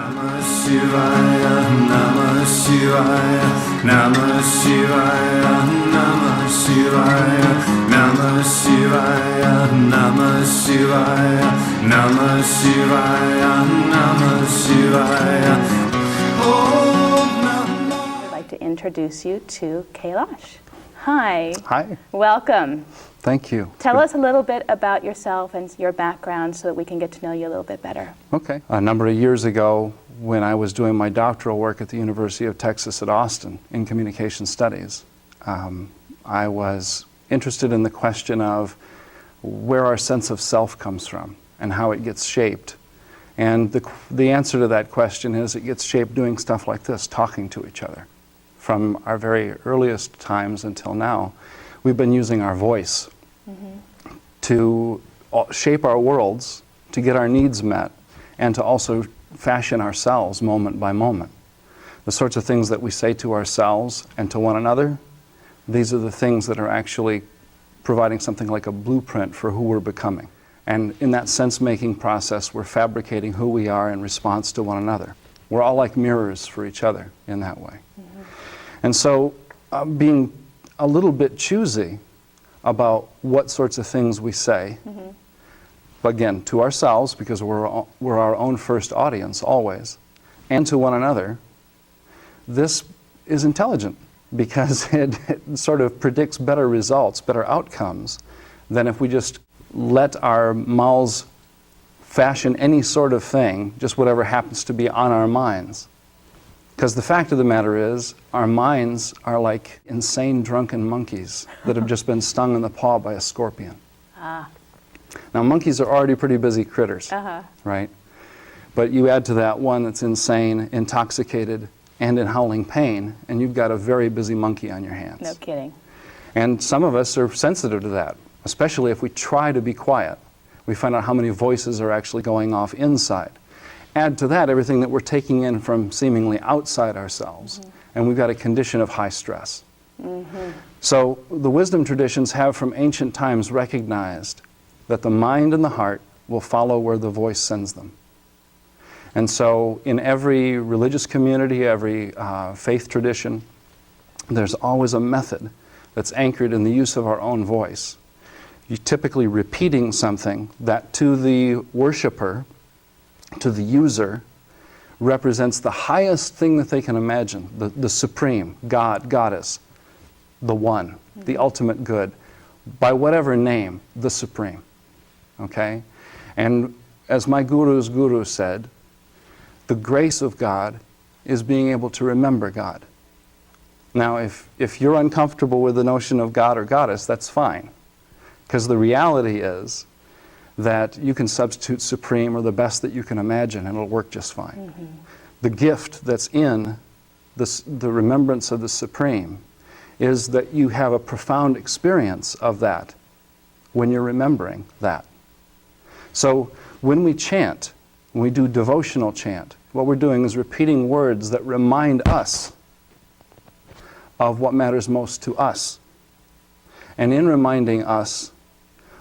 Namah Shivaya, Namah Shivaya, Namah Shivaya, Namah Shivaya, Namah Shivaya, Namah Shivaya, Namah Shivaya, Namah Shivaya. I'd like to introduce you to Kailash. Hi. Hi. Welcome. Thank you. Tell us a little bit about yourself and your background so that we can get to know you a little bit better. Okay. A number of years ago, when I was doing my doctoral work at the University of Texas at Austin in communication studies, I was interested in the question of where our sense of self comes from and how it gets shaped. And the answer to that question is it gets shaped doing stuff like this, talking to each other. From our very earliest times until now, we've been using our voice to shape our worlds, to get our needs met, and to also fashion ourselves moment by moment. The sorts of things that we say to ourselves and to one another, these are the things that are actually providing something like a blueprint for who we're becoming. And in that sense-making process, we're fabricating who we are in response to one another. We're all like mirrors for each other in that way. And so being a little bit choosy about what sorts of things we say, again, to ourselves, because we're our own first audience always, and to one another, this is intelligent because it sort of predicts better results, better outcomes, than if we just let our mouths fashion any sort of thing, just whatever happens to be on our minds. Because the fact of the matter is, our minds are like insane drunken monkeys that have just been stung in the paw by a scorpion. Now, monkeys are already pretty busy critters, right? But you add to that one that's insane, intoxicated, and in howling pain, and you've got a very busy monkey on your hands. No kidding. And some of us are sensitive to that, especially if we try to be quiet. We find out how many voices are actually going off inside. Add to that everything that we're taking in from seemingly outside ourselves, and we've got a condition of high stress. So the wisdom traditions have from ancient times recognized that the mind and the heart will follow where the voice sends them. And so in every religious community, every faith tradition, there's always a method that's anchored in the use of our own voice. You're typically repeating something that to the worshiper, to the user, represents the highest thing that they can imagine, the supreme, God, Goddess, the one, the ultimate good, by whatever name, the supreme, okay? And as my guru's guru said, the grace of God is being able to remember God. Now, if you're uncomfortable with the notion of God or Goddess, that's fine, because the reality is that you can substitute supreme or the best that you can imagine and it'll work just fine. The gift that's in the remembrance of the supreme is that you have a profound experience of that when you're remembering that. So when we chant, when we do devotional chant, what we're doing is repeating words that remind us of what matters most to us. And in reminding us,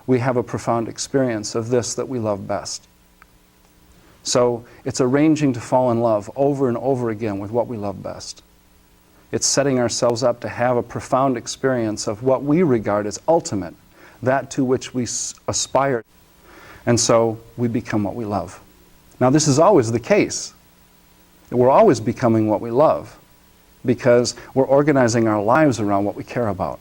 we have a profound experience of this that we love best. So it's arranging to fall in love over and over again with what we love best. It's setting ourselves up to have a profound experience of what we regard as ultimate, that to which we aspire. And so we become what we love. Now, this is always the case. We're always becoming what we love because we're organizing our lives around what we care about.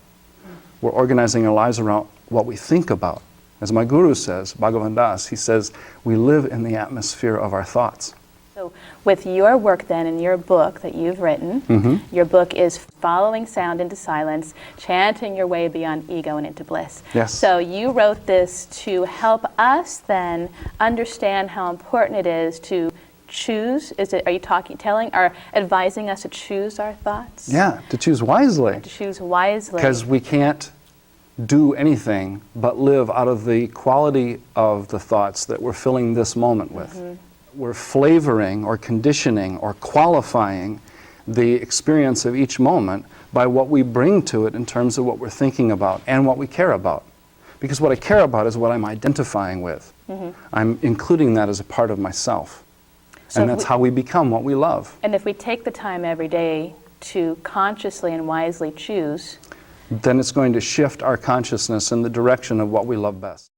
We're organizing our lives around what we think about. As my guru says, Bhagavan Das, he says, we live in the atmosphere of our thoughts. So with your work then, in your book that you've written, your book is Following Sound into Silence, Chanting Your Way Beyond Ego and Into Bliss. Yes. So you wrote this to help us then understand how important it is to choose. Are you telling or advising us to choose our thoughts? Yeah, to choose wisely. To choose wisely. Because we can't do anything but live out of the quality of the thoughts that we're filling this moment with. We're flavoring or conditioning or qualifying the experience of each moment by what we bring to it in terms of what we're thinking about and what we care about. Because what I care about is what I'm identifying with. I'm including that as a part of myself. And that's how we become what we love. And if we take the time every day to consciously and wisely choose, Then it's going to shift our consciousness in the direction of what we love best.